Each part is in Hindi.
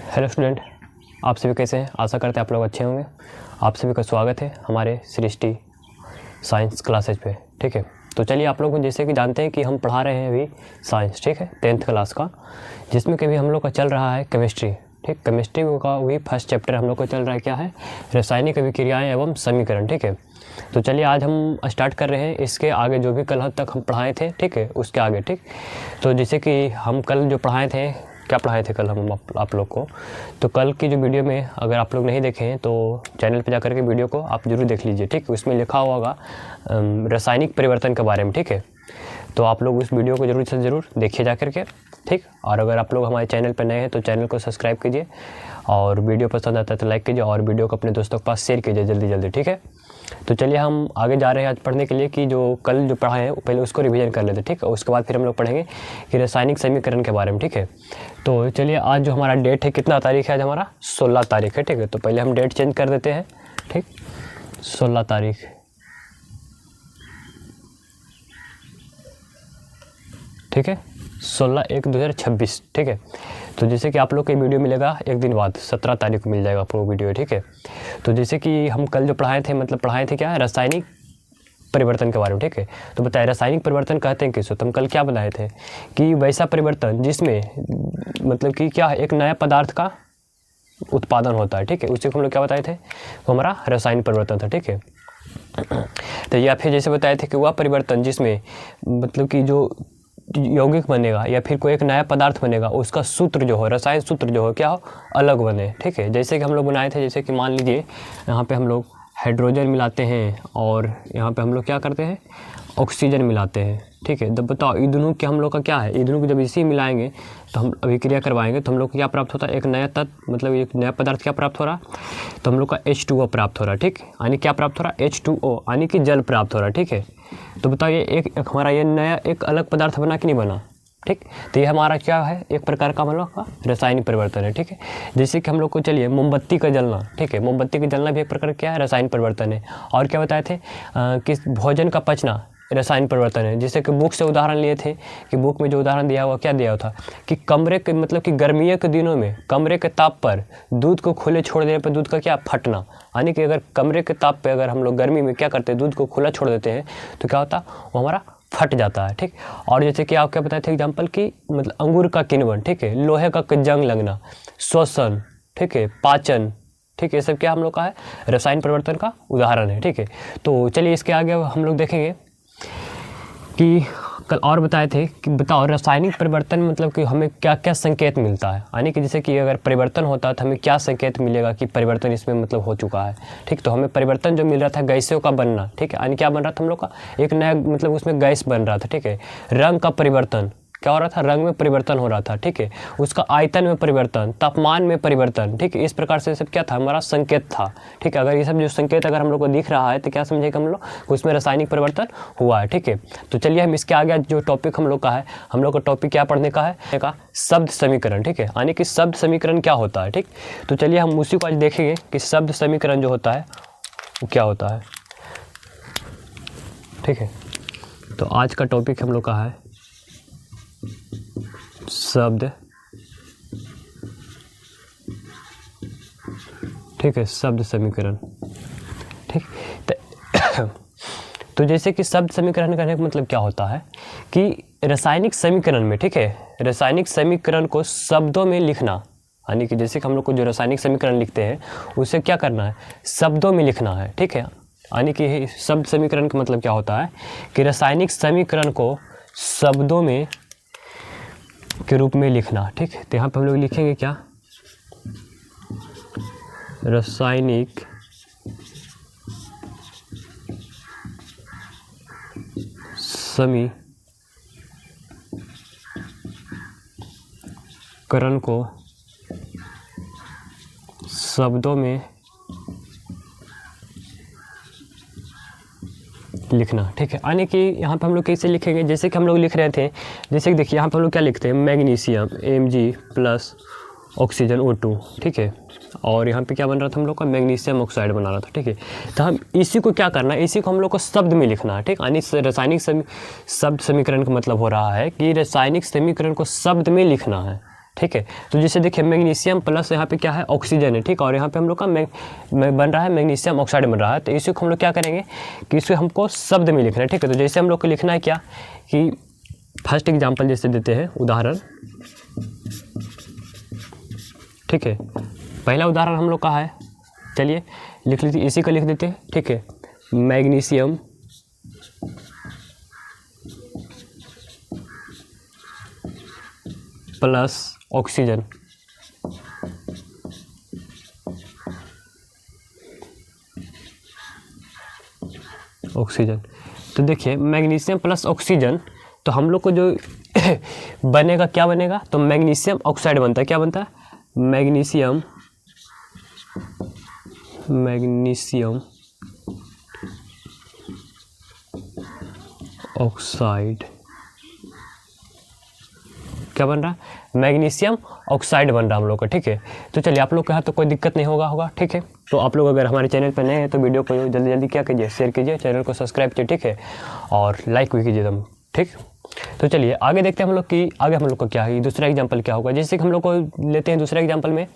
हेलो स्टूडेंट, आप सभी कैसे हैं? आशा करते हैं आप लोग अच्छे होंगे। आप सभी का स्वागत है हमारे सृष्टि साइंस क्लासेज पे। ठीक है, तो चलिए आप लोग जैसे कि जानते हैं कि हम पढ़ा रहे हैं अभी साइंस, ठीक है, 10th क्लास का, जिसमें कभी हम लोग का चल रहा है केमिस्ट्री। ठीक, केमिस्ट्री का वही फर्स्ट चैप्टर हम लोग का चल रहा है, क्या है, रासायनिक अभिक्रियाएँ एवं समीकरण। ठीक है, तो चलिए आज हम स्टार्ट कर रहे हैं इसके आगे जो भी कल तक हम पढ़ाए थे, ठीक है, उसके आगे। ठीक, तो जैसे कि हम कल जो पढ़ाए थे, क्या पढ़ाए थे कल हम आप लोग को, तो कल की जो वीडियो में अगर आप लोग नहीं देखे हैं तो चैनल पे जाकर के वीडियो को आप ज़रूर देख लीजिए। ठीक, उसमें लिखा हुआ होगा रासायनिक परिवर्तन के बारे में। ठीक है, तो आप लोग उस वीडियो को ज़रूर से ज़रूर देखिए जा करके। ठीक, और अगर आप लोग हमारे चैनल पर नए हैं तो चैनल को सब्सक्राइब कीजिए, और वीडियो पसंद आता है तो लाइक कीजिए, और वीडियो को अपने दोस्तों के पास शेयर कीजिए जल्दी जल्दी। ठीक है, तो चलिए हम आगे जा रहे हैं आज पढ़ने के लिए कि जो कल जो पढ़ाए हैं पहले उसको रिवीजन कर लेते हैं। ठीक है, उसके बाद फिर हम लोग पढ़ेंगे कि रासायनिक समीकरण के बारे में। ठीक है, तो चलिए आज जो हमारा डेट है, कितना तारीख है आज हमारा, 16 तारीख है। ठीक है, तो पहले हम डेट चेंज कर देते हैं। ठीक, 16 तारीख। ठीक है, 16/1/2026। ठीक है, तो जैसे कि आप लोग को वीडियो मिलेगा एक दिन बाद, 17 तारीख को मिल जाएगा आपको वीडियो। ठीक है, तो जैसे कि हम कल जो पढ़ाए थे, मतलब पढ़ाए थे क्या है, रासायनिक परिवर्तन के बारे में। ठीक है, तो बताए रासायनिक परिवर्तन कहते हैं किसको, तो हम कल क्या बताए थे कि वैसा परिवर्तन जिसमें मतलब कि क्या है, एक नया पदार्थ का उत्पादन होता है। ठीक है, उसी को हम लोग क्या बताए थे, वो हमारा रासायनिक परिवर्तन था। ठीक है, तो या फिर जैसे बताए थे कि वह परिवर्तन जिसमें मतलब कि जो यौगिक बनेगा या फिर कोई एक नया पदार्थ बनेगा, उसका सूत्र जो हो, रसायन सूत्र जो हो, क्या हो, अलग बने। ठीक है, जैसे कि हम लोग बनाए थे, जैसे कि मान लीजिए यहाँ पे हम लोग हाइड्रोजन मिलाते हैं और यहाँ पे हम लोग क्या करते हैं, ऑक्सीजन मिलाते हैं। ठीक है, तो बताओ ये दोनों के हम लोग का क्या है, ये दोनों को जब इसी मिलाएंगे तो हम अभिक्रिया करवाएंगे तो हम लोग को क्या प्राप्त होता है, एक नया तत्व, मतलब एक नया पदार्थ क्या प्राप्त हो रहा, तो हम लोग का H2O प्राप्त हो रहा है। ठीक, यानी क्या प्राप्त हो रहा है, H2O, यानी कि जल प्राप्त हो रहा है। ठीक है, तो बताओ ये एक हमारा ये नया एक अलग पदार्थ बना कि नहीं बना। ठीक, तो ये हमारा क्या है, एक प्रकार का हम लोग का रासायनिक परिवर्तन है। ठीक है, जैसे कि हम लोग को चलिए मोमबत्ती का जलना, ठीक है, मोमबत्ती का जलना भी एक प्रकार क्या है, रासायनिक परिवर्तन है। और क्या बताए थे कि भोजन का पचना रासायनिक परिवर्तन है। जैसे कि बुक से उदाहरण लिए थे कि बुक में जो उदाहरण दिया हुआ, क्या दिया हुआ था कि कमरे के मतलब कि गर्मियों के दिनों में कमरे के ताप पर दूध को खुले छोड़ देने पर दूध का क्या, फटना। यानी कि अगर कमरे के ताप पे अगर हम लोग गर्मी में क्या करते हैं, दूध को खुला छोड़ देते हैं तो क्या होता, वो हमारा फट जाता है। ठीक, और जैसे कि आप क्या बताए थे एग्जाम्पल कि मतलब अंगूर का किण्वन, ठीक है, लोहे का जंग लगना, श्वसन, ठीक है, पाचन, ठीक है, ये सब क्या हम लोग का है, रसायन परिवर्तन का उदाहरण है। ठीक है, तो चलिए इसके आगे हम लोग देखेंगे कि कल और बताए थे कि बताओ रासायनिक परिवर्तन मतलब कि हमें क्या क्या संकेत मिलता है, यानी कि जैसे कि अगर परिवर्तन होता है तो हमें क्या संकेत मिलेगा कि परिवर्तन इसमें मतलब हो चुका है। ठीक, तो हमें परिवर्तन जो मिल रहा था गैसों का बनना, ठीक है, यानी क्या बन रहा था हम लोग का, एक नया मतलब उसमें गैस बन रहा था। ठीक है, रंग का परिवर्तन, क्या हो रहा था, रंग में परिवर्तन हो रहा था। ठीक है, उसका आयतन में परिवर्तन, तापमान में परिवर्तन। ठीक है, इस प्रकार से सब क्या था, हमारा संकेत था। ठीक है, अगर ये सब जो संकेत अगर हम लोग को दिख रहा है तो क्या समझेगा हम लोग, उसमें रासायनिक परिवर्तन हुआ है। ठीक है, तो चलिए हम इसके आगे जो टॉपिक हम लोग का है, हम लोग का टॉपिक क्या पढ़ने का है, का शब्द समीकरण। ठीक है, यानी कि शब्द समीकरण क्या होता है। ठीक, तो चलिए हम उसी को आज देखेंगे कि शब्द समीकरण जो होता है वो क्या होता है। ठीक है, तो आज का टॉपिक हम लोग का है शब्द, ठीक है, शब्द समीकरण। ठीक, तो जैसे कि शब्द समीकरण करने का मतलब क्या होता है कि रासायनिक समीकरण में, ठीक है, रासायनिक समीकरण को शब्दों में लिखना, यानी कि जैसे कि हम लोग को जो रासायनिक समीकरण लिखते हैं उसे क्या करना है, शब्दों में लिखना है। ठीक है, यानी कि शब्द समीकरण का मतलब क्या होता है कि रासायनिक समीकरण को शब्दों में के रूप में लिखना। ठीक, तो यहाँ पे हम लोग लिखेंगे क्या, रासायनिक समीकरण को शब्दों में लिखना। ठीक है, यानी कि यहाँ पे हम लोग कैसे लिखेंगे, जैसे कि हम लोग लिख रहे थे, जैसे कि देखिए यहाँ पे हम लोग क्या लिखते हैं, magnesium Mg plus oxygen O2। ठीक है, और यहाँ पे क्या बन रहा था हम लोग का, मैग्नीशियम ऑक्साइड बना रहा था। ठीक है, तो हम इसी को क्या करना है, इसी को हम लोग को शब्द में लिखना है। ठीक, यानी रासायनिक शब्द समीकरण का मतलब हो रहा है कि रासायनिक समीकरण को शब्द में लिखना है। ठीक है। तो जैसे देखिए मैग्नीशियम प्लस यहाँ पे क्या है ऑक्सीजन है, ठीक है, और यहाँ पे हम लोग का बन रहा है मैग्नीशियम ऑक्साइड बन रहा है। तो इसी को हम लोग क्या करेंगे कि इसे हमको शब्द में लिखना है, ठीक है। तो जैसे हम लोग को लिखना है क्या कि फर्स्ट एग्जाम्पल जैसे देते हैं उदाहरण, ठीक है। पहला उदाहरण हम लोग का है, चलिए लिख लीजिए, इसी को लिख देते हैं, ठीक है। मैग्नीशियम प्लस ऑक्सीजन तो देखिए मैग्नीशियम प्लस ऑक्सीजन, तो हम लोग को जो बनेगा क्या बनेगा, तो मैग्नीशियम ऑक्साइड बनता है। क्या बनता है? मैग्नीशियम ऑक्साइड क्या बन रहा है? मैग्नीशियम ऑक्साइड बन रहा है हम लोग का, ठीक है। तो चलिए आप लोग के यहाँ तो कोई दिक्कत नहीं होगा, ठीक है। तो आप लोग अगर हमारे चैनल पर नए हैं तो वीडियो को जल्दी जल्दी क्या कीजिए, शेयर कीजिए, चैनल को सब्सक्राइब कीजिए, ठीक है, और लाइक भी कीजिए तुम, ठीक। तो चलिए आगे देखते हैं हम लोग कि आगे हम लोग को क्या है, दूसरा एग्जाम्पल क्या होगा। जैसे कि हम लोग को लेते हैं दूसरा एग्जाम्पल में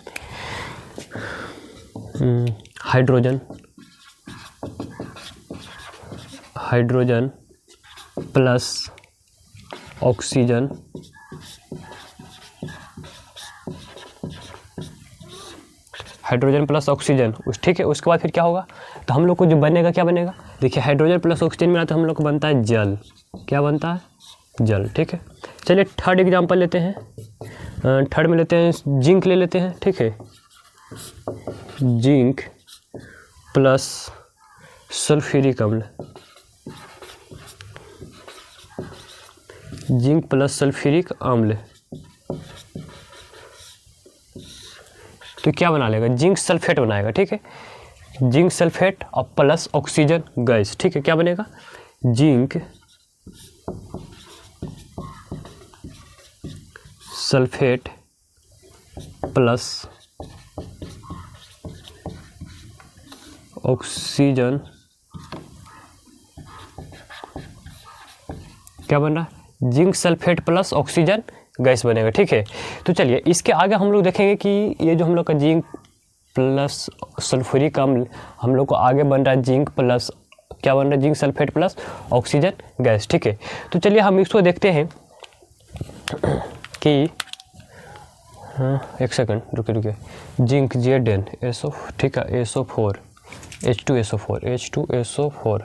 हाइड्रोजन प्लस ऑक्सीजन उस, ठीक है। उसके बाद फिर क्या होगा, तो हम लोग को जो बनेगा क्या बनेगा, देखिए हाइड्रोजन प्लस ऑक्सीजन मिला तो हम लोग को बनता है जल। क्या बनता है? जल, ठीक है। चलिए थर्ड एग्जांपल लेते हैं, थर्ड में लेते हैं जिंक ले लेते हैं, ठीक है। जिंक प्लस सल्फ्यूरिक अम्ल, तो क्या बना लेगा, जिंक सल्फेट बनाएगा, ठीक है। जिंक सल्फेट और प्लस ऑक्सीजन गैस, ठीक है। क्या बनेगा? जिंक सल्फेट प्लस ऑक्सीजन क्या बन रहा है? Zinc sulphate plus oxygen gas बनेगा, ठीक है। तो चलिए इसके आगे हम लोग देखेंगे कि ये जो हम लोग का जिंक प्लस सल्फ्यूरिक अम्ल हम लोग को आगे बन रहा है जिंक प्लस क्या बन रहा है, zinc sulphate plus oxygen gas, ठीक है। तो चलिए हम इसको देखते हैं कि एक सेकंड रुकिए, जिंक Zn SO, ठीक है, SO4 H2SO4,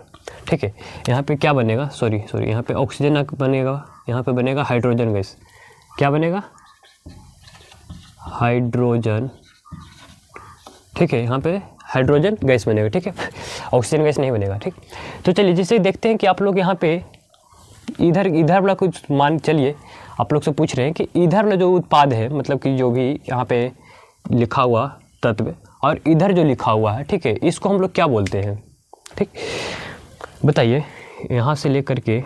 ठीक है। यहाँ पे क्या बनेगा, सॉरी यहाँ पे ऑक्सीजन बनेगा, यहाँ पे बनेगा हाइड्रोजन गैस। क्या बनेगा? हाइड्रोजन, ठीक है। यहाँ पे हाइड्रोजन गैस बनेगा, ठीक है, ऑक्सीजन गैस नहीं बनेगा, ठीक। तो चलिए जिसे देखते हैं कि आप लोग यहाँ पे इधर वाला कुछ मान, चलिए आप लोग से पूछ रहे हैं कि इधर वाला जो उत्पाद है, मतलब कि जो भी यहाँ पे लिखा हुआ तत्व और इधर जो लिखा हुआ है, ठीक है, इसको हम लोग क्या बोलते हैं, ठीक, बताइए। यहाँ से लेकर के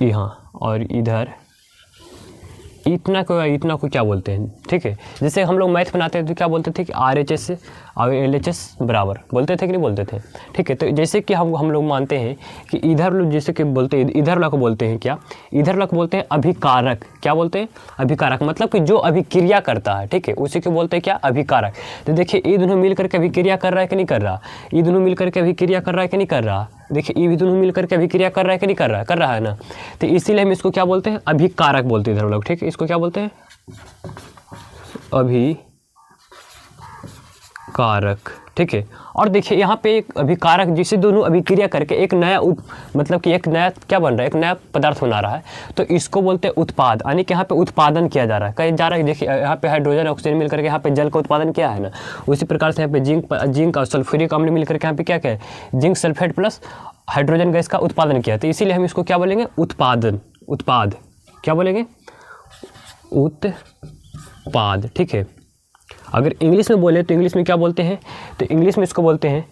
यहाँ और इधर इतना को क्या बोलते हैं, ठीक है। जैसे हम लोग मैथ बनाते हैं तो क्या बोलते थे कि RHS और LHS बराबर बोलते थे कि नहीं बोलते थे, ठीक है। तो जैसे कि हम लोग मानते हैं कि इधर लोग जैसे कि बोलते हैं, इधर वाला को बोलते हैं क्या, इधर वाला को बोलते हैं अभिकारक। क्या बोलते हैं? अभिकारक, मतलब कि जो अभिक्रिया करता है, ठीक है, उसी को बोलते हैं क्या, अभिकारक। तो देखिए ये दोनों मिलकर के अभिक्रिया कर रहा है कि नहीं कर रहा, ये दोनों मिलकर के अभिक्रिया कर रहा है कि नहीं कर रहा, देखिए ये भी दोनों मिलकर के अभिक्रिया कर रहा है कि नहीं कर रहा है ना। तो इसीलिए हम इसको क्या बोलते हैं, अभिकारक बोलते हैं इधर लोग, ठीक है। इसको क्या बोलते हैं? अभिकारक, ठीक है। और देखिए यहाँ पे एक अभिकारक जिससे दोनों अभिक्रिया करके एक नया मतलब कि एक नया क्या बन रहा है, एक नया पदार्थ बना रहा है, तो इसको बोलते हैं उत्पाद, यानी कि यहाँ पे उत्पादन किया जा रहा है, कहीं जा रहा है। देखिए यहाँ पे हाइड्रोजन ऑक्सीजन मिलकर के यहाँ पे जल का उत्पादन किया है ना, उसी प्रकार से यहाँ पे जिंक और सल्फ्यूरिक अम्ल मिलकर के यहाँ पे क्या है, zinc sulphate plus hydrogen gas का उत्पादन किया। तो इसीलिए हम इसको क्या बोलेंगे, उत्पाद क्या बोलेंगे, उत्पाद, ठीक है। अगर इंग्लिश में बोले तो इंग्लिश में क्या बोलते हैं, तो इंग्लिश में इसको बोलते हैं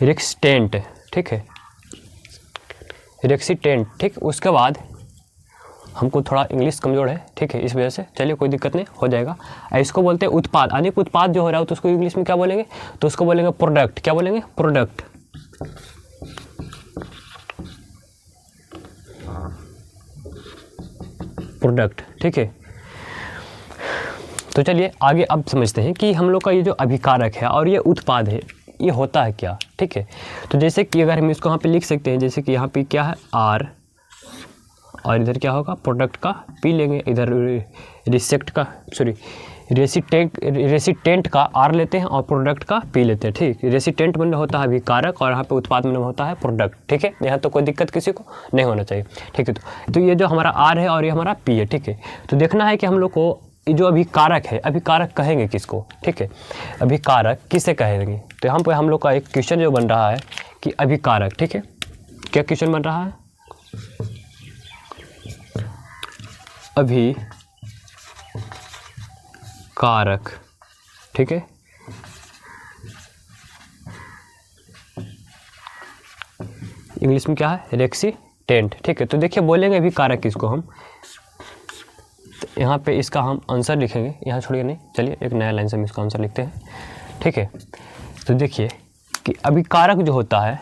रेक्सिटेंट, ठीक है, रेक्सिटेंट, ठीक। उसके बाद हमको थोड़ा इंग्लिश कमज़ोर है, ठीक है, इस वजह से चलिए कोई दिक्कत नहीं, हो जाएगा। इसको बोलते हैं उत्पाद, अनेक उत्पाद जो हो रहा है तो उसको इंग्लिश में क्या बोलेंगे, तो उसको बोलेंगे प्रोडक्ट। क्या बोलेंगे? प्रोडक्ट, प्रोडक्ट, ठीक है। तो चलिए आगे अब समझते हैं कि हम लोग का ये जो अभिकारक है और ये उत्पाद है, ये होता है क्या, ठीक है। तो जैसे कि अगर हम इसको यहाँ पे लिख सकते हैं, जैसे कि यहाँ पे क्या है आर, और इधर क्या होगा प्रोडक्ट का पी लेंगे, इधर रेसिस्टेंट का आर लेते हैं और प्रोडक्ट का पी लेते हैं, ठीक। रेसिस्टेंट मतलब होता है अभिकारक और यहाँ पे उत्पाद मतलब होता है प्रोडक्ट, ठीक है। यहाँ तो कोई दिक्कत किसी को नहीं होना चाहिए, ठीक है। तो ये जो हमारा आर है और ये हमारा पी है, ठीक है। तो देखना है कि हम लोग को जो अभिकारक है, अभिकारक कहेंगे किसको, ठीक है। अभिकारक किसे कहेंगे, तो यहाँ पे हम लोग का एक क्वेश्चन जो बन रहा है कि अभिकारक, ठीक है। क्या क्वेश्चन बन रहा है, अभिकारक, ठीक है। इंग्लिश में क्या है रेसिस्टेंट, ठीक है। तो देखिए बोलेंगे अभिकारक किसको हम, तो यहाँ पे इसका हम आंसर लिखेंगे, यहाँ छोड़िए नहीं, चलिए एक नया लाइन से हम इसका आंसर लिखते हैं, ठीक है। तो देखिए कि अभिकारक जो होता है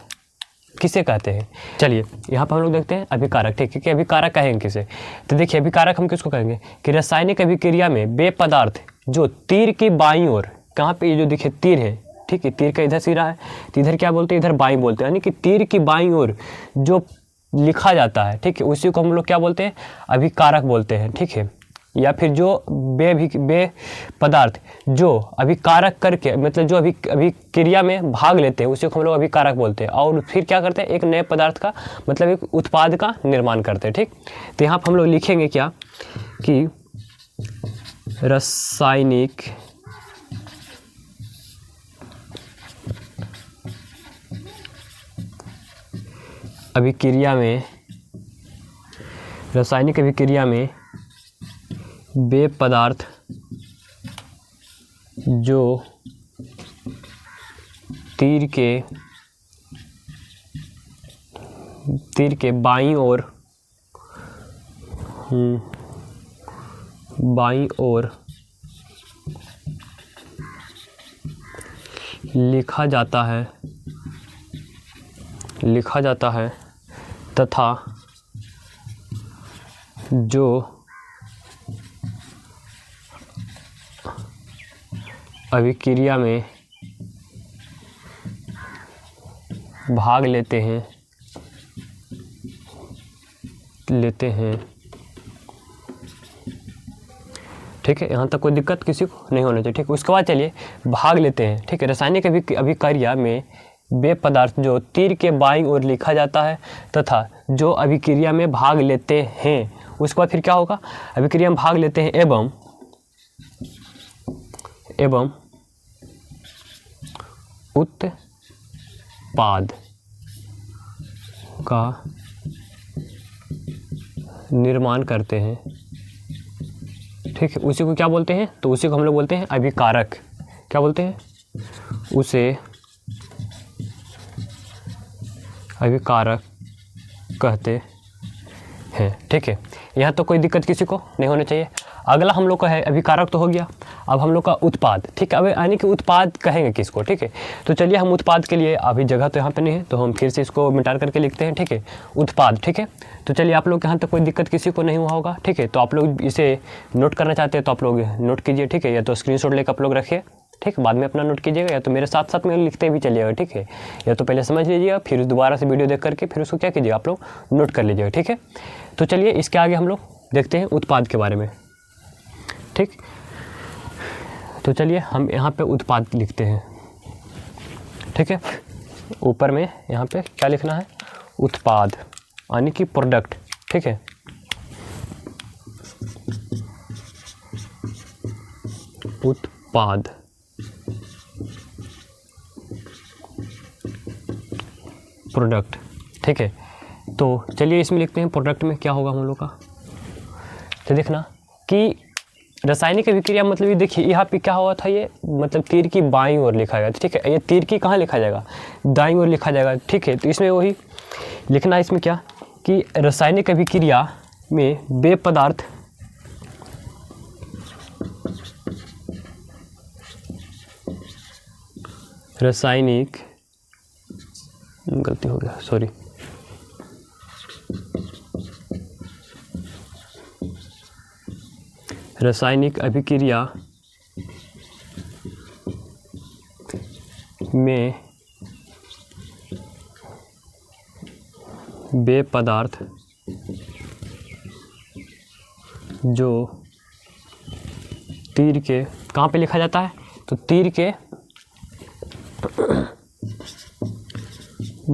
किसे कहते हैं, चलिए यहाँ पर हम लोग देखते हैं अभिकारक, ठीक है। कि अभिकारक कहेंगे किसे, तो देखिए अभिकारक हम किसको कहेंगे कि रासायनिक अभिक्रिया में वे पदार्थ जो तीर की बाईं ओर, कहाँ पे ये जो देखिए तीर है, ठीक है, तीर का इधर सिरा है, तो इधर क्या बोलते हैं, इधर बाईं बोलते हैं, यानी कि तीर की बाईं ओर जो लिखा जाता है, ठीक है, उसी को हम लोग क्या बोलते हैं अभिकारक बोलते हैं, ठीक है। या फिर जो बे पदार्थ जो अभिकारक करके मतलब जो अभिक्रिया में भाग लेते हैं उसी को हम लोग अभिकारक बोलते हैं, और फिर क्या करते हैं एक नए पदार्थ का मतलब एक उत्पाद का निर्माण करते हैं, ठीक। तो यहाँ पर हम लोग लिखेंगे क्या कि रासायनिक अभिक्रिया में वे पदार्थ जो तीर के बाईं ओर लिखा जाता है तथा जो अभिक्रिया में भाग लेते हैं ठीक है। यहाँ तक कोई दिक्कत किसी को नहीं होना चाहिए, ठीक है। उसके बाद चलिए भाग लेते हैं, ठीक है। रासायनिक अभिक्रिया में वे पदार्थ जो तीर के बाईं ओर लिखा जाता है तथा जो अभिक्रिया में भाग लेते हैं, उसके बाद फिर क्या होगा अभिक्रिया में भाग लेते हैं एवं उत्पाद का निर्माण करते हैं, ठीक है। उसी को क्या बोलते हैं, तो उसी को हम लोग बोलते हैं अभिकारक। क्या बोलते हैं, उसे अभिकारक कहते हैं, ठीक है। यहाँ तो कोई दिक्कत किसी को नहीं होनी चाहिए। अगला हम लोग का है अभिकारक तो हो गया, अब हम लोग का उत्पाद, ठीक है। अब यानी कि उत्पाद कहेंगे किसको, ठीक है। तो चलिए हम उत्पाद के लिए अभी जगह तो यहाँ पे नहीं है तो हम फिर से इसको मिटा करके लिखते हैं, ठीक है, उत्पाद, ठीक है। तो चलिए आप लोग यहाँ तक कोई दिक्कत किसी को नहीं हुआ होगा, ठीक है। तो आप लोग इसे नोट करना चाहते हैं तो आप लोग नोट कीजिए, ठीक है, या तो स्क्रीनशॉट लेकर आप लोग रखिए, ठीक, बाद में अपना नोट कीजिएगा, या तो मेरे साथ साथ में लिखते भी चलिएगा, ठीक है। या तो पहले समझ लीजिएगा फिर दोबारा से वीडियो देख करके फिर उसको क्या कीजिएगा आप लोग नोट कर लीजिएगा, ठीक है। तो चलिए इसके आगे हम लोग देखते हैं उत्पाद के बारे में, ठीक। तो चलिए हम यहाँ पे उत्पाद लिखते हैं, ठीक है। ऊपर में यहाँ पे क्या लिखना है, उत्पाद यानी कि प्रोडक्ट, ठीक है। उत्पाद, प्रोडक्ट, ठीक है। तो चलिए इसमें लिखते हैं प्रोडक्ट में क्या होगा हम लोग का। तो देखना कि रासायनिक अभिक्रिया मतलब ये देखिए यहाँ पे क्या हुआ था, ये मतलब तीर की बाईं ओर लिखा गया, ठीक है। ये तीर की कहाँ लिखा जाएगा, दाईं ओर लिखा जाएगा, ठीक है। तो इसमें वही लिखना है इसमें क्या कि रासायनिक अभिक्रिया में वे पदार्थ रासायनिक, गलती हो गया सॉरी, रासायनिक अभिक्रिया में वे पदार्थ जो तीर के कहाँ पे लिखा जाता है, तो तीर के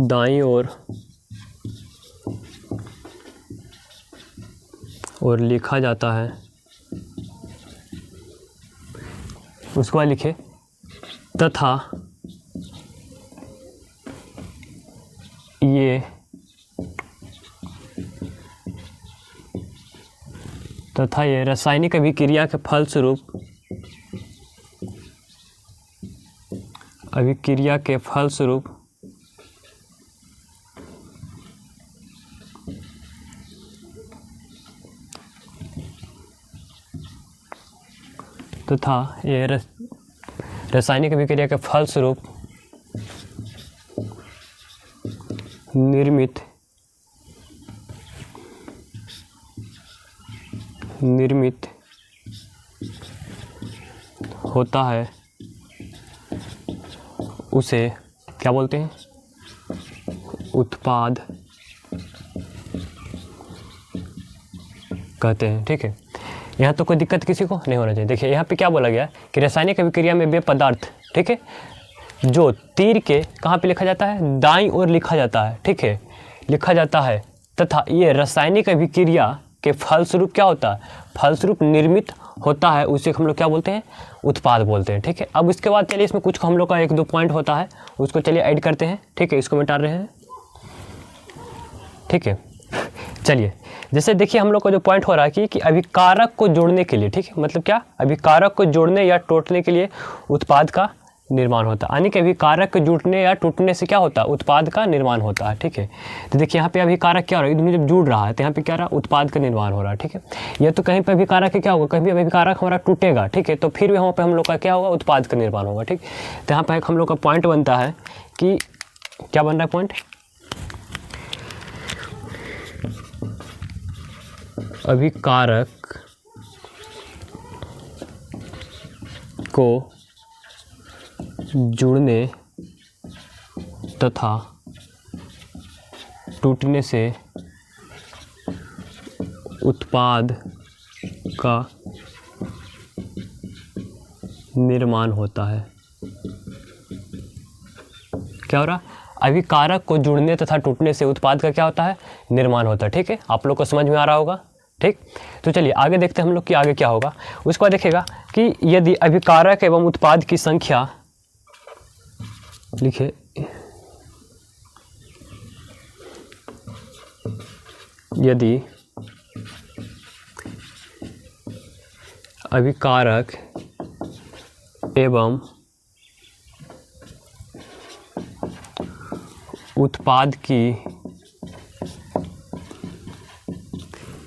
दाईं और लिखा जाता है, उसको लिखे तथा ये रासायनिक अभिक्रिया के फलस्वरूप निर्मित होता है, उसे क्या बोलते हैं, उत्पाद कहते हैं। ठीक है, यहाँ तो कोई दिक्कत किसी को नहीं होना चाहिए। देखिए यहाँ पे क्या बोला गया कि रासायनिक अभिक्रिया में वे पदार्थ, ठीक है, जो तीर के कहाँ पे लिखा जाता है, दाईं ओर लिखा जाता है, ठीक है, लिखा जाता है, तथा ये रासायनिक अभिक्रिया के फलस्वरूप क्या होता है, फलस्वरूप निर्मित होता है, उसे हम लोग क्या बोलते हैं, उत्पाद बोलते हैं। ठीक है, अब इसके बाद चलिए इसमें कुछ हम लोग का 1-2 पॉइंट होता है, उसको चलिए ऐड करते हैं। ठीक है, इसको मिटा रहे हैं। ठीक है, चलिए जैसे देखिए हम लोग का जो पॉइंट हो रहा है कि अभिकारक को जोड़ने के लिए, ठीक है, मतलब क्या, अभिकारक को जोड़ने या टूटने के लिए उत्पाद का निर्माण होता है, यानी कि अभिकारक के जुड़ने या टूटने से क्या होता है, उत्पाद का निर्माण होता है। ठीक है, तो देखिए यहाँ पे अभिकारक क्या हो रहा है, दोनों जब जुड़ रहा है तो यहाँ पे क्या रहा है, उत्पाद का निर्माण हो रहा है। ठीक है, या तो कहीं पे अभिकारक क्या होगा, कहीं भी अभिकारक हमारा टूटेगा, ठीक है, तो फिर वहाँ पे हम लोग का क्या होगा, उत्पाद का निर्माण होगा। ठीक, तो यहाँ पे हम लोग का पॉइंट बनता है कि क्या बन रहा है पॉइंट, अभिकारक को जुड़ने तथा टूटने से उत्पाद का निर्माण होता है। क्या हो रहा, अभिकारक को जुड़ने तथा टूटने से उत्पाद का क्या होता है, निर्माण होता है। ठीक है, आप लोग को समझ में आ रहा होगा। ठीक, तो चलिए आगे देखते हैं हम लोग कि आगे क्या होगा। उसके बाद देखेगा कि यदि अभिकारक एवं उत्पाद की संख्या, लिखे यदि अभिकारक एवं उत्पाद की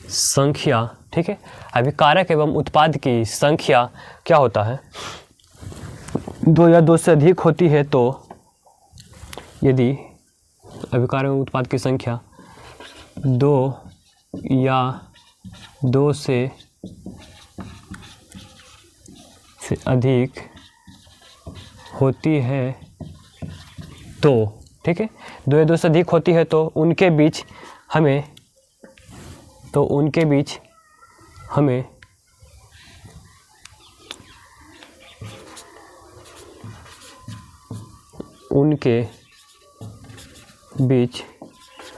संख्या, ठीक है, अभिकारक एवं उत्पाद की संख्या क्या होता है, 2 या 2 से अधिक होती है, तो यदि अभिकारक एवं उत्पाद की संख्या 2 या 2 से अधिक होती है तो, ठीक है, 2 या 2 से अधिक होती है तो उनके बीच हमें उनके बीच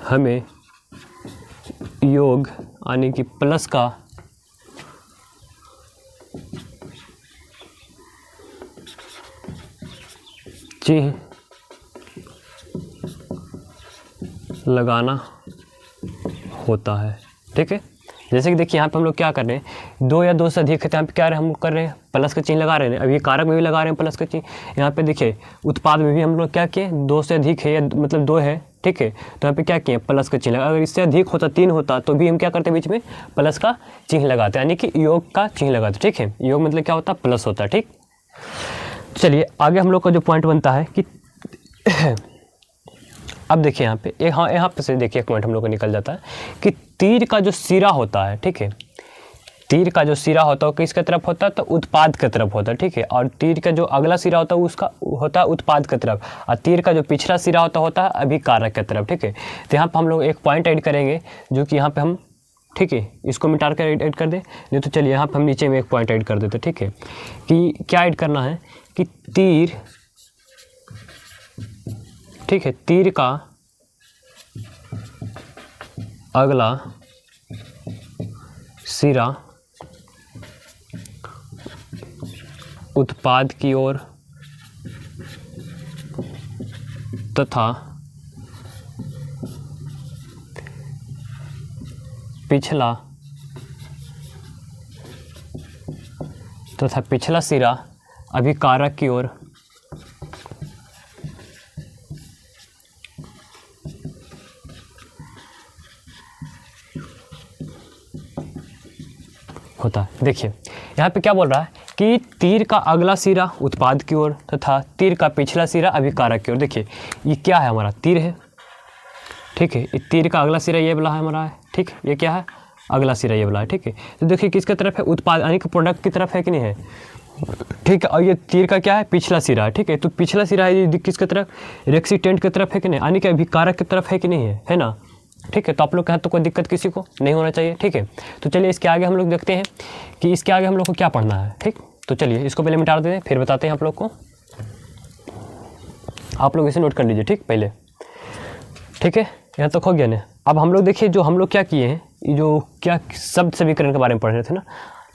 हमें योग यानी कि प्लस का चिन्ह लगाना होता है। ठीक है, जैसे कि देखिए यहाँ पे हम लोग क्या कर रहे हैं, 2 या 2 से अधिक है तो यहाँ पे क्या हम लोग कर रहे हैं, प्लस का चिन्ह लगा रहे हैं। अभी कारक में भी लगा रहे हैं प्लस का चिन्ह। यहाँ पे देखिए उत्पाद में भी हम लोग क्या किए, 2 से अधिक है या मतलब 2 है, ठीक है, तो यहाँ पे क्या किए, प्लस का चिन्ह लगा। अगर इससे अधिक होता, 3 होता, तो भी हम क्या करते हैं, बीच में प्लस का चिन्ह लगाते हैं, यानी कि योग का चिन्ह लगाते। ठीक है, योग मतलब क्या होता है, प्लस होता है। ठीक, चलिए आगे हम लोग का जो पॉइंट बनता है कि अब देखिए यहाँ पे यहाँ पे से देखिए एक पॉइंट हम लोग को निकल जाता है कि तीर का जो सिरा होता है, ठीक है, तीर का जो सिरा होता है वो किसके तरफ होता है, तो उत्पाद की तरफ होता है, ठीक है। और तीर का जो अगला सिरा होता है उसका होता है उत्पाद की तरफ, और तीर का जो पिछला सिरा होता है अभिकारक की तरफ, ठीक है। तो यहाँ पर हम लोग एक पॉइंट ऐड करेंगे जो कि यहाँ पे हम, ठीक है, इसको मिटा कर ऐड कर दें। नहीं तो चलिए यहाँ पे हम नीचे में एक पॉइंट ऐड कर देते, ठीक है। कि क्या ऐड करना है कि तीर, ठीक है, तीर का अगला सिरा उत्पाद की ओर तथा पिछला सिरा अभिकारक की ओर होता है। देखिए यहाँ पे क्या बोल रहा है कि तीर का अगला सिरा उत्पाद की ओर तथा तीर का पिछला सिरा अभिकारक की ओर। देखिए ये क्या है, हमारा तीर है, ठीक है। ये तीर का अगला सिरा ये वाला है हमारा है, ठीक। ये क्या है, अगला सिरा ये वाला है, ठीक है। तो देखिए किसकी तरफ है, उत्पाद यानी कि प्रोडक्ट की तरफ है कि नहीं है, ठीक है। और ये तीर का क्या है, पिछला सिरा है, ठीक है। तो पिछला सिरा है ये किसकी तरफ, रेक्सीटेंट की तरफ है कि नहीं, यानी कि अभिकारक की तरफ है कि नहीं है ना, ठीक है। तो आप लोग के हाथ तो कोई दिक्कत किसी को नहीं होना चाहिए, ठीक है। तो चलिए इसके आगे हम लोग देखते हैं कि इसके आगे हम लोग को क्या पढ़ना है, ठीक। तो चलिए इसको पहले मिटा देते हैं, फिर बताते हैं आप लोग को। आप लोग इसे नोट कर लीजिए, ठीक, पहले, ठीक है। यहाँ तक हो गया ना। अब हम लोग देखिए जो हम लोग क्या किए हैं, ये जो क्या शब्द समीकरण के बारे में पढ़ रहे थे ना,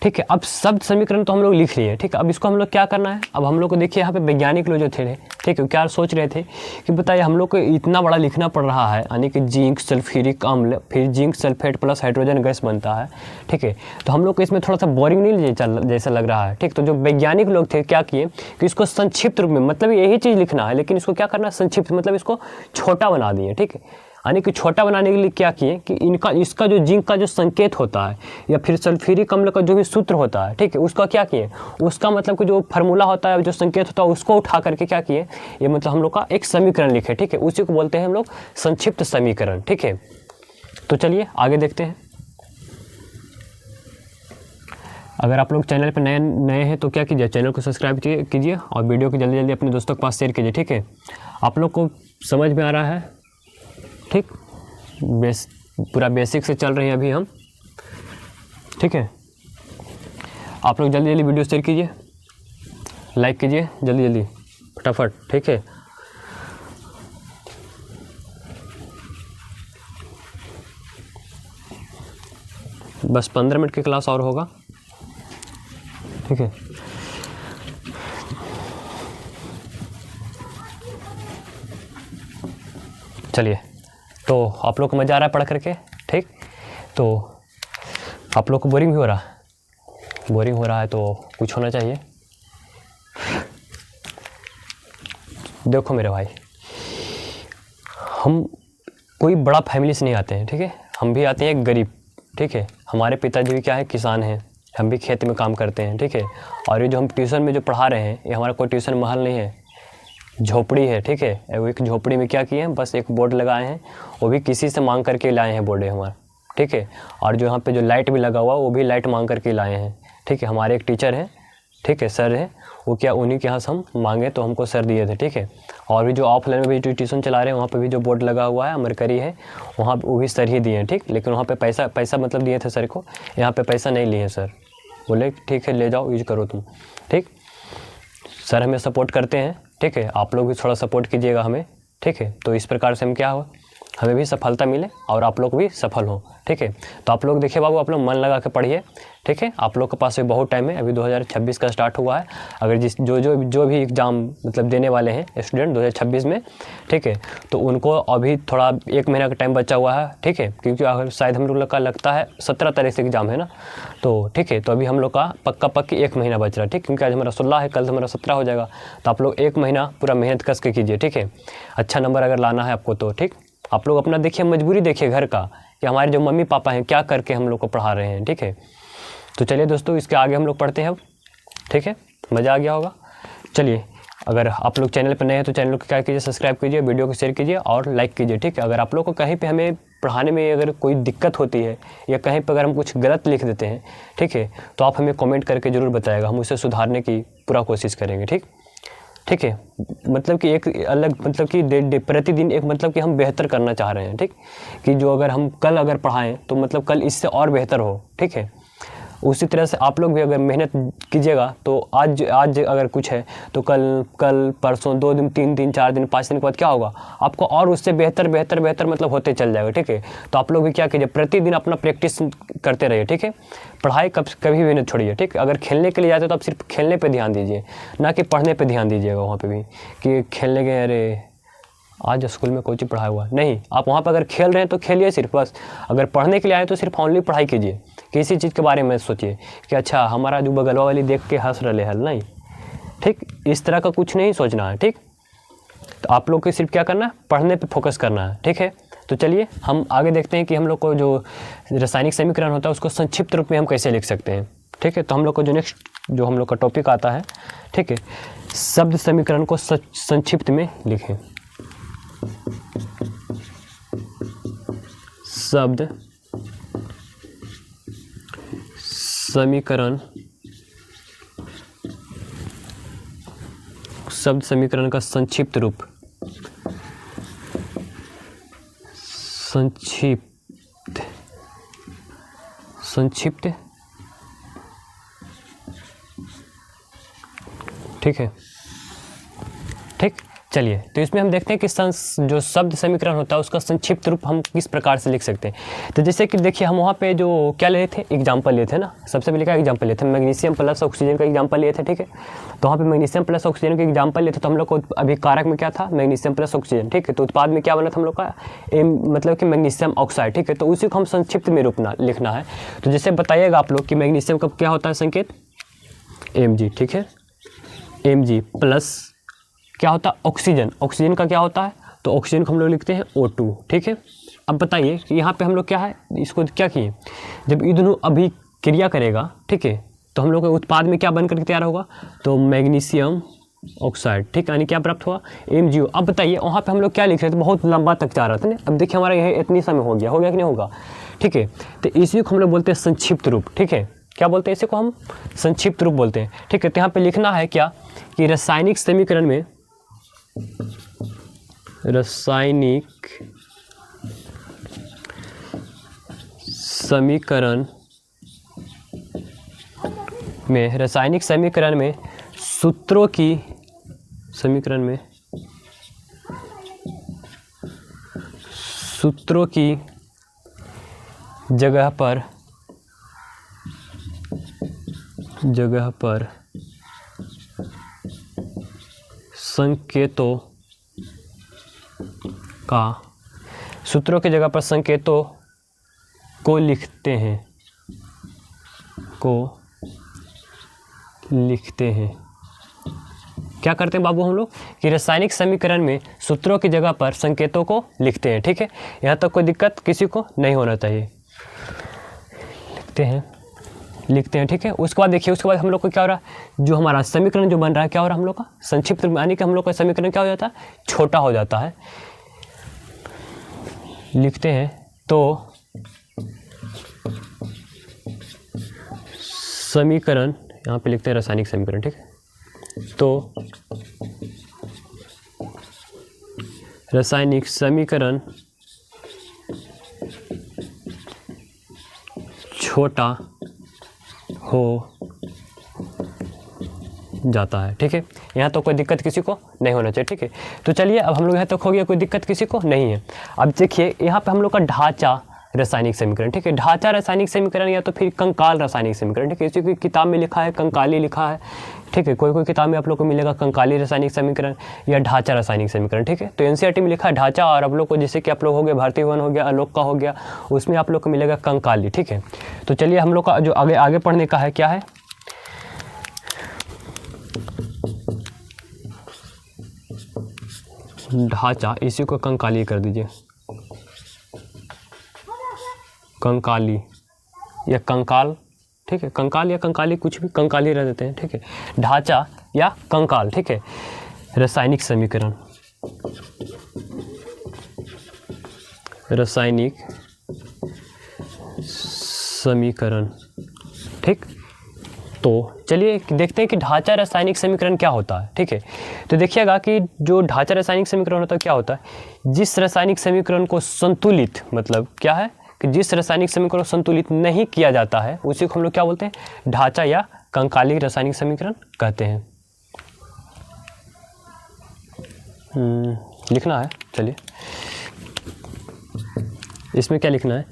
ठीक है। अब शब्द समीकरण तो हम लोग लिख लिए, ठीक है। अब इसको हम लोग क्या करना है, अब हम लोग को देखिए यहाँ पे वैज्ञानिक लोग जो थे, ठीक है, क्या सोच रहे थे कि बताइए हम लोग को इतना बड़ा लिखना पड़ रहा है, यानी कि जिंक सल्फ्यूरिक अम्ल, फिर zinc sulphate plus hydrogen gas बनता है, ठीक है। तो हम लोग को इसमें थोड़ा सा बोरिंग नहीं जैसा लग रहा है, ठीक। तो जो वैज्ञानिक लोग थे क्या किए कि इसको संक्षिप्त रूप में, मतलब यही चीज़ लिखना है लेकिन इसको क्या करना है, संक्षिप्त, मतलब इसको छोटा बना दिए, ठीक है। यानी कि छोटा बनाने के लिए क्या किए कि इसका जो जिंक का जो संकेत होता है या फिर सल्फ्यूरिक अम्ल का जो भी सूत्र होता है, ठीक है, उसका क्या किए, उसका मतलब कि जो फार्मूला होता है, जो संकेत होता है, उसको उठा करके क्या किए, ये मतलब हम लोग का एक समीकरण लिखे, ठीक है। उसी को बोलते हैं हम लोग संक्षिप्त समीकरण, ठीक है। तो चलिए आगे देखते हैं। अगर आप लोग चैनल पर नए हैं तो क्या कीजिए, चैनल को सब्सक्राइब कीजिए और वीडियो को जल्दी जल्दी अपने दोस्तों के पास शेयर कीजिए, ठीक है। आप लोग को समझ में आ रहा है, ठीक, पूरा बेसिक से चल रहे हैं अभी हम, ठीक है। आप लोग जल्दी जल्दी वीडियो शेयर कीजिए, लाइक कीजिए जल्दी जल्दी फटाफट, ठीक है। बस 15 मिनट की क्लास और होगा, ठीक है। चलिए, तो आप लोग को मज़ा आ रहा है पढ़ करके, ठीक। तो आप लोग को बोरिंग भी हो रहा है, बोरिंग हो रहा है तो कुछ होना चाहिए। देखो मेरे भाई, हम कोई बड़ा फैमिली से नहीं आते हैं, ठीक है। हम भी आते हैं एक गरीब, ठीक है। हमारे पिताजी भी क्या है, किसान हैं, हम भी खेत में काम करते हैं, ठीक है। और ये जो हम ट्यूशन में जो पढ़ा रहे हैं, ये हमारा कोई ट्यूशन महल नहीं है, झोपड़ी है, ठीक है। वो एक झोपड़ी में क्या किए हैं, बस एक बोर्ड लगाए हैं, वो भी किसी से मांग करके लाए हैं बोर्ड है हमारा, ठीक है। और जो यहाँ पे जो लाइट भी लगा हुआ वो भी लाइट मांग करके लाए हैं, ठीक है। हमारे एक टीचर हैं, ठीक है, सर है, वो क्या उन्हीं के यहाँ से हम मांगे तो हमको सर दिए थे, ठीक है। और भी जो ऑफलाइन में भी जो ट्यूशन चला रहे हैं वहाँ पे भी जो बोर्ड लगा हुआ है मरकरी है, वहाँ वो भी सर ही दिए हैं, ठीक। लेकिन वहाँ पे पैसा मतलब दिए थे सर को, यहाँ पे पैसा नहीं लिए सर, बोले ठीक है ले जाओ यूज करो तुम, ठीक। सर हमें सपोर्ट करते हैं, ठीक है। आप लोग भी थोड़ा सपोर्ट कीजिएगा हमें, ठीक है। तो इस प्रकार से हम क्या हो, हमें भी सफलता मिले और आप लोग भी सफल हों, ठीक है। तो आप लोग देखिए बाबू, आप लोग मन लगा के पढ़िए, ठीक है। आप लोग के पास भी बहुत टाइम है, अभी 2026 का स्टार्ट हुआ है। अगर जो भी एग्ज़ाम मतलब देने वाले हैं स्टूडेंट 2026 में, ठीक है, तो उनको अभी थोड़ा 1 महीना का टाइम बचा हुआ है, ठीक है। क्योंकि शायद हम लोग का लगता है 17 तारीख से एग्ज़ाम है ना, तो ठीक है। तो अभी हम लोग का पक्की 1 महीना बच रहा है, ठीक। क्योंकि आज हमारा 16 है, कल हमारा 17 हो जाएगा। तो आप लोग 1 महीना पूरा मेहनत कस के कीजिए, ठीक है। अच्छा नंबर अगर लाना है आपको तो, ठीक। आप लोग अपना देखिए, मजबूरी देखिए घर का, कि हमारे जो मम्मी पापा हैं क्या करके हम लोग को पढ़ा रहे हैं, ठीक है। तो चलिए दोस्तों, इसके आगे हम लोग पढ़ते हैं अब, ठीक है। मज़ा आ गया होगा। चलिए, अगर आप लोग चैनल पर नए हैं तो चैनल को क्या कीजिए, सब्सक्राइब कीजिए, वीडियो को शेयर कीजिए और लाइक कीजिए, ठीक है। अगर आप लोग को कहीं पे हमें पढ़ाने में अगर कोई दिक्कत होती है या कहीं पर अगर हम कुछ गलत लिख देते हैं, ठीक है, तो आप हमें कमेंट करके ज़रूर बताइएगा, हम उसे सुधारने की पूरा कोशिश करेंगे। ठीक है, मतलब कि एक अलग मतलब कि प्रतिदिन एक मतलब कि हम बेहतर करना चाह रहे हैं। ठीक, कि जो अगर हम कल अगर पढ़ाएं तो मतलब कल इससे और बेहतर हो। ठीक है, उसी तरह से आप लोग भी अगर मेहनत कीजिएगा तो आज अगर कुछ है तो कल परसों 2 दिन 3 दिन 4 दिन 5 दिन के बाद क्या होगा, आपको और उससे बेहतर मतलब होते चल जाएगा। ठीक है, तो आप लोग भी क्या कीजिए, प्रतिदिन अपना प्रैक्टिस करते रहिए। ठीक है, पढ़ाई कभी भी नहीं छोड़िए। ठीक, अगर खेलने के लिए जाते हो तो आप सिर्फ खेलने पर ध्यान दीजिए, ना कि पढ़ने पर ध्यान दीजिएगा वहाँ पर भी कि खेलने गए, अरे आज स्कूल में कोई चीज़ पढ़ाया हुआ नहीं, आप वहाँ पर अगर खेल रहे हैं तो खेलिए सिर्फ, बस। अगर पढ़ने के लिए आए तो सिर्फ ऑनली पढ़ाई कीजिए, किसी चीज़ के बारे में सोचिए कि अच्छा हमारा जो बगलवा वाली देख के हंस रहे हैं, नहीं। ठीक, इस तरह का कुछ नहीं सोचना है। ठीक, तो आप लोग को सिर्फ क्या करना है, पढ़ने पे फोकस करना है। ठीक है, तो चलिए हम आगे देखते हैं कि हम लोग को जो रासायनिक समीकरण होता है उसको संक्षिप्त रूप में हम कैसे लिख सकते हैं। ठीक है, तो हम लोग को जो नेक्स्ट जो हम लोग का टॉपिक आता है, ठीक है, शब्द समीकरण को संक्षिप्त में लिखें। शब्द समीकरण का संक्षिप्त रूप, संक्षिप्त। ठीक है, ठीक, चलिए तो इसमें हम देखते हैं कि जो शब्द समीकरण होता है उसका संक्षिप्त रूप हम किस प्रकार से लिख सकते हैं। तो जैसे कि देखिए हम वहाँ पे जो क्या लिए थे, एग्जाम्पल लिए थे ना, सबसे पहले क्या एग्जाम्पल लिए थे, मैग्नीशियम प्लस ऑक्सीजन का एग्जाम्पल लिए थे। ठीक है, तो वहाँ पे मैग्नीशियम प्लस ऑक्सीजन का एग्जाम्पल लिए थे, तो हम लोग को अभी कारक में क्या था, मैग्नीशियम प्लस ऑक्सीजन। ठीक है, तो उत्पाद में क्या बना था हम लोग का, मतलब कि मैग्नीशियम ऑक्साइड। ठीक है, तो उसी को हम संक्षिप्त में रूप लिखना है। तो जैसे बताइएगा आप लोग कि मैग्नीशियम का क्या होता है संकेत, Mg। ठीक है, Mg प्लस क्या होता है, ऑक्सीजन का क्या होता है, तो ऑक्सीजन को हम लोग लिखते हैं O2। ठीक है, अब बताइए कि यहाँ पे हम लोग क्या है, इसको क्या किए, जब ये दोनों अभिक्रिया करेगा, ठीक है, तो हम लोग के उत्पाद में क्या बनकर तैयार होगा, तो मैग्नीशियम ऑक्साइड। ठीक, यानी क्या प्राप्त हुआ, MgO। अब बताइए वहाँ पे हम लोग क्या लिख रहे थे, बहुत लंबा तक जा रहा था ना, अब देखिए हमारा यह इतनी समय हो गया कि नहीं होगा। ठीक है, तो इसी को हम लोग बोलते हैं संक्षिप्त रूप। ठीक है, क्या बोलते हैं इसी को हम, संक्षिप्त रूप बोलते हैं। ठीक है, तो यहाँ पे लिखना है क्या कि रासायनिक समीकरण में रासायनिक समीकरण में सूत्रों की जगह पर संकेतों को लिखते हैं। क्या करते हैं बाबू हम लोग कि रासायनिक समीकरण में सूत्रों की जगह पर संकेतों को लिखते हैं। ठीक है, यहाँ तक कोई दिक्कत किसी को नहीं होना चाहिए, लिखते हैं। ठीक है, उसके बाद देखिए, उसके बाद हम लोग को क्या हो रहा है, जो हमारा समीकरण जो बन रहा है क्या हो रहा है हम लोग का, संक्षिप्त यानी कि हम लोग का समीकरण क्या हो जाता है, छोटा हो जाता है। लिखते हैं तो समीकरण, यहाँ पे लिखते हैं रासायनिक समीकरण। ठीक है, तो रासायनिक समीकरण छोटा हो जाता है। ठीक है, यहाँ तो कोई दिक्कत किसी को नहीं होना चाहिए। ठीक है, तो चलिए अब हम लोग यहाँ तक हो गया, कोई दिक्कत किसी को नहीं है। अब देखिए यहाँ पे हम लोग का ढांचा रासायनिक समीकरण। ठीक है, ढांचा रासायनिक समीकरण या तो फिर कंकाल रासायनिक समीकरण। ठीक है, इसी की किताब में लिखा है कंकाली लिखा है। ठीक है, कोई किताब में आप लोग को मिलेगा कंकाली रासायनिक समीकरण या ढांचा रासायनिक समीकरण। ठीक है, तो एनसीईआरटी में लिखा है ढांचा, और आप लोग को जैसे कि आप लोग हो गए भारतीय वन हो गया, आलोक का हो गया, उसमें आप लोग को मिलेगा कंकाली। ठीक है, तो चलिए हम लोग का जो आगे पढ़ने का है क्या है, ढांचा, इसी को कंकाली कर दीजिए, कंकाली या कंकाल। ठीक है, कंकाल या कंकाली कुछ भी, कंकाली रह देते हैं। ठीक है, ढांचा या कंकाल। ठीक है, रासायनिक समीकरण। ठीक, तो चलिए देखते हैं कि ढांचा रासायनिक समीकरण क्या होता है। ठीक है, तो देखिएगा कि जो ढांचा रासायनिक समीकरण होता है क्या होता है, जिस रासायनिक समीकरण को संतुलित, मतलब क्या है कि जिस रासायनिक समीकरण को संतुलित नहीं किया जाता है उसी को हम लोग क्या बोलते हैं, ढांचा या कंकालिक रासायनिक समीकरण कहते हैं। लिखना है, चलिए इसमें क्या लिखना है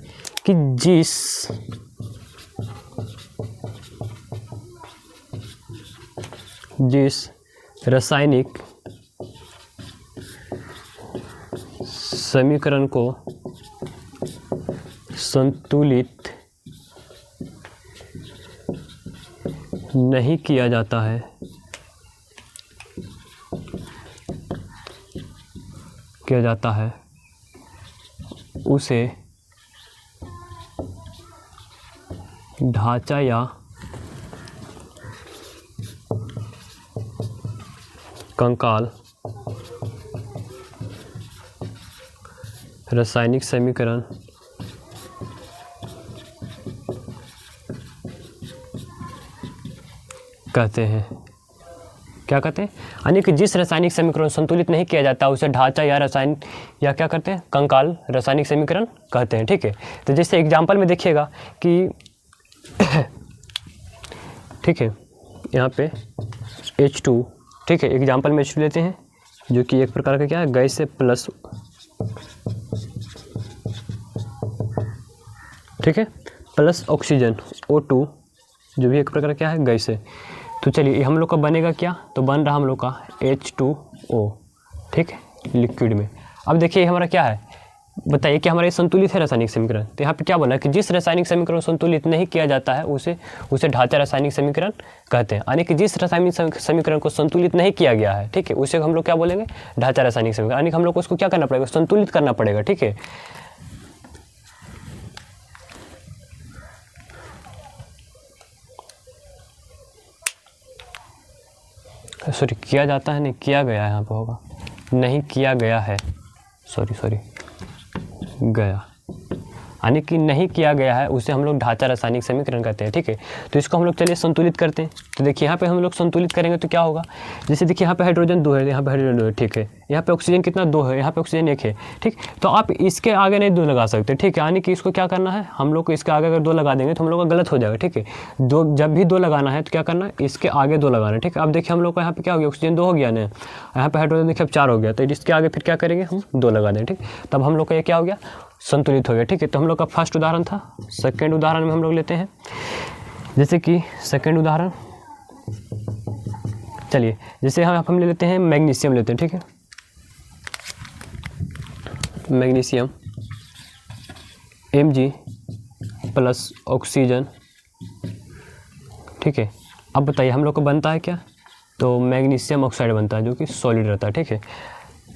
कि जिस रासायनिक समीकरण को संतुलित नहीं किया जाता है उसे ढांचा या कंकाल रासायनिक समीकरण कहते हैं। क्या कहते हैं, यानी कि जिस रासायनिक समीकरण संतुलित नहीं किया जाता उसे ढांचा या रासायनिक या क्या करते हैं, कंकाल रासायनिक समीकरण कहते हैं। ठीक है, तो जैसे एग्जांपल में देखिएगा कि ठीक है, यहाँ पे H2, ठीक है, एग्जांपल में H2 लेते हैं जो कि एक प्रकार का क्या है, गैस से प्लस, ठीक है, प्लस ऑक्सीजन O2 जो भी एक प्रकार क्या है, गैस है। तो चलिए हम लोग का बनेगा क्या, तो बन रहा हम लोग का H2O, ठीक है, लिक्विड में। अब देखिए हमारा क्या है, बताइए कि हमारा ये संतुलित है रासायनिक समीकरण। तो यहाँ पे क्या बोला कि जिस रासायनिक समीकरण संतुलित नहीं किया जाता है उसे ढांचा रासायनिक समीकरण कहते हैं। यानी कि जिस रासायनिक समीकरण को संतुलित नहीं किया गया है, ठीक है, उसे हम लोग क्या बोलेंगे, ढांचा रासायनिक समीकरण। यानी कि हम लोग को उसको क्या करना पड़ेगा, संतुलित करना पड़ेगा। ठीक है, सॉरी किया जाता है, नहीं किया गया है, यहाँ पे होगा, नहीं किया गया है, सॉरी गया, यानी कि नहीं किया गया है उसे हम लोग ढांचा रासायनिक समीकरण कहते हैं। ठीक है, तो इसको हम लोग चलिए संतुलित करते हैं। तो देखिए यहाँ पे हम लोग संतुलित करेंगे तो क्या होगा, जैसे देखिए यहाँ पे हाइड्रोजन 2 है, यहाँ पे हाइड्रोजन 2 है, ठीक है, यहाँ पे ऑक्सीजन कितना 2 है, यहाँ पे ऑक्सीजन 1 है। ठीक, तो आप इसके आगे नहीं 2 लगा सकते। ठीक है, यानी कि इसको क्या करना है, हम लोग को इसके आगे अगर 2 लगा देंगे तो हम लोग का गलत हो जाएगा। ठीक है, जब भी 2 लगाना है तो क्या करना है, इसके आगे 2 लगाना है। ठीक है, अब देखिए हम लोग का यहाँ पे क्या हो गया, ऑक्सीजन 2 हो गया ना, यहाँ पे हाइड्रोजन देखिए अब 4 हो गया, तो इसके आगे फिर क्या करेंगे, हम 2 लगा देंगे। ठीक, तब हम लोग का ये क्या हो गया, संतुलित हो गया। ठीक है, तो हम लोग का फर्स्ट उदाहरण था। सेकंड उदाहरण में हम लोग लेते हैं, जैसे कि सेकंड उदाहरण, चलिए जैसे हम ले लेते हैं मैग्नीशियम लेते हैं। ठीक है, मैग्नीशियम Mg प्लस ऑक्सीजन। ठीक है, अब बताइए हम लोग को बनता है क्या, तो मैग्नीशियम ऑक्साइड बनता है जो कि सॉलिड रहता है। ठीक है,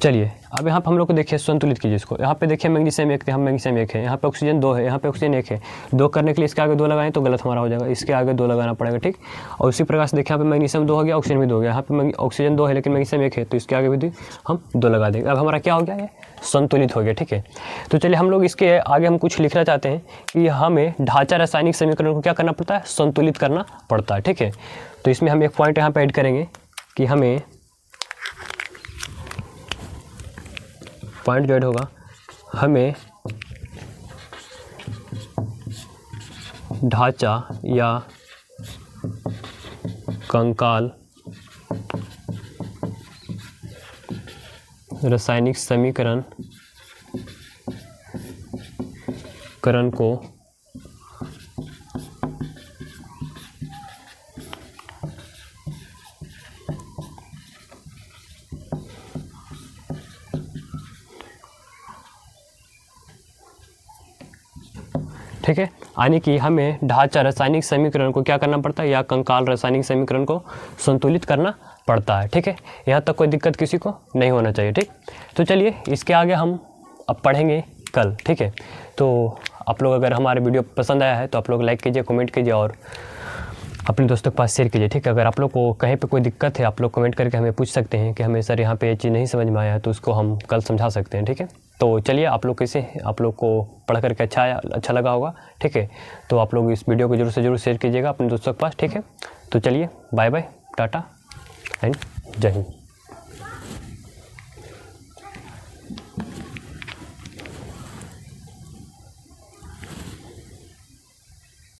चलिए अब यहाँ पे हम लोग को देखिए संतुलित कीजिए इसको। यहाँ पे देखिए मैग्नीशियम 1 हम मैग्नीशियम 1 है, यहाँ पे ऑक्सीजन 2 है, यहाँ पे ऑक्सीजन 1 है। 2 करने के लिए इसके आगे 2 लगाएं तो गलत हमारा हो जाएगा, इसके आगे 2 लगाना पड़ेगा। ठीक, और उसी प्रकार से देखिए यहाँ पे मैग्नीशियम 2 हो गया, ऑक्सीजन भी 2 हो गया, यहाँ पे ऑक्सीजन 2 है लेकिन मैग्नीशियम 1 है, तो इसके आगे भी हम 2 लगा देंगे। अब हमारा क्या हो गया, ये संतुलित हो गया। ठीक है, तो चलिए हम लोग इसके आगे हम कुछ लिखना चाहते हैं कि हमें ढांचा रासायनिक समीकरण को क्या करना पड़ता है, संतुलित करना पड़ता है। ठीक है, तो इसमें हम एक पॉइंट यहाँ पे ऐड करेंगे कि हमें पॉइंट जो ऐड होगा, हमें ढांचा या कंकाल रासायनिक समीकरण को ठीक है, यानी कि हमें ढांचा रासायनिक समीकरण को क्या करना पड़ता है, या कंकाल रासायनिक समीकरण को संतुलित करना पड़ता है। ठीक है, यहाँ तक कोई दिक्कत किसी को नहीं होना चाहिए। ठीक, तो चलिए इसके आगे हम अब पढ़ेंगे कल। ठीक है, तो आप लोग अगर हमारे वीडियो पसंद आया है तो आप लोग लाइक कीजिए, कमेंट कीजिए और अपने दोस्तों के पास शेयर कीजिए। ठीक है, अगर आप लोग को कहीं पे कोई दिक्कत है आप लोग कमेंट करके हमें पूछ सकते हैं कि हमें सर यहाँ पे ये चीज़ नहीं समझ में आया है, तो उसको हम कल समझा सकते हैं। ठीक है। तो चलिए, आप लोग कैसे, आप लोग को पढ़ करके अच्छा लगा होगा, ठीक है। तो आप लोग इस वीडियो को जरूर से जरूर शेयर कीजिएगा अपने दोस्तों के पास, ठीक है। तो चलिए, बाय बाय, टाटा एंड जय हिंद।